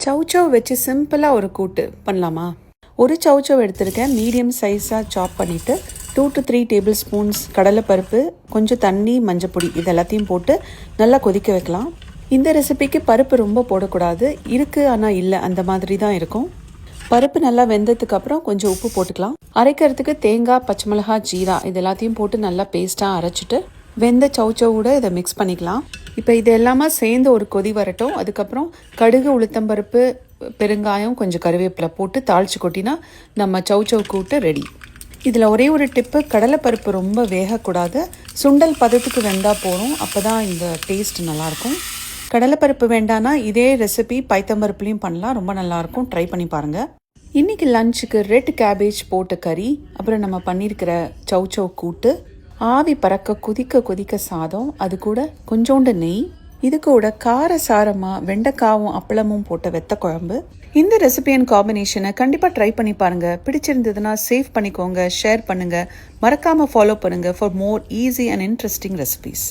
சௌச்சவ் வச்சு சிம்பிளாக ஒரு கூட்டு பண்ணலாமா? ஒரு சௌச்சவ் எடுத்திருக்கேன். மீடியம் சைஸாக சாப் பண்ணிவிட்டு 2 to 3 டேபிள் ஸ்பூன்ஸ் கடலைப்பருப்பு, கொஞ்சம் தண்ணி, மஞ்சப்பொடி இது எல்லாத்தையும் போட்டு நல்லா கொதிக்க வைக்கலாம். இந்த ரெசிபிக்கு பருப்பு ரொம்ப போடக்கூடாது. இருக்குது ஆனால் இல்லை, அந்த மாதிரி தான் இருக்கும். பருப்பு நல்லா வெந்ததுக்கு அப்புறம் கொஞ்சம் உப்பு போட்டுக்கலாம். அரைக்கிறதுக்கு தேங்காய், பச்சை மிளகாய், ஜீரா இது எல்லாத்தையும் போட்டு நல்லா பேஸ்ட்டாக அரைச்சிட்டு வெந்த சௌச்சவோட இதை மிக்ஸ் பண்ணிக்கலாம். இப்போ இது எல்லாமே சேர்ந்து ஒரு கொதி வரட்டும். அதுக்கப்புறம் கடுகு, உளுத்தம்பருப்பு, பெருங்காயம், கொஞ்சம் கருவேப்பிலை போட்டு தாளித்து கொட்டினா நம்ம சௌச்சவ் கூட்டு ரெடி. இதில் ஒரே ஒரு டிப்பு, கடலைப்பருப்பு ரொம்ப வேகக்கூடாது. சுண்டல் பதத்துக்கு வெந்தால் போகிறோம், அப்போ தான் இந்த டேஸ்ட் நல்லாயிருக்கும். கடலைப்பருப்பு வேண்டானா இதே ரெசிபி பைத்தம்பருப்புலையும் பண்ணலாம், ரொம்ப நல்லாயிருக்கும். ட்ரை பண்ணி பாருங்கள். இன்றைக்கி லஞ்சுக்கு ரெட் கேபேஜ் போட்ட கறி, அப்புறம் நம்ம பண்ணியிருக்கிற சௌச்சவ் கூட்டு, ஆவி பறக்க கொதிக்க கொதிக்க சாதம், அது கூட கொஞ்சோண்டு நெய், இது கூட காரசாரமாக வெண்டைக்காவும் அப்பளமும் போட்ட வெத்த குழம்பு. இந்த ரெசிபி அண்ட் காம்பினேஷனை கண்டிப்பாக ட்ரை பண்ணி பாருங்கள். பிடிச்சிருந்ததுன்னா சேவ் பண்ணிக்கோங்க, ஷேர் பண்ணுங்கள், மறக்காமல் ஃபாலோ பண்ணுங்கள் for more easy and interesting recipes.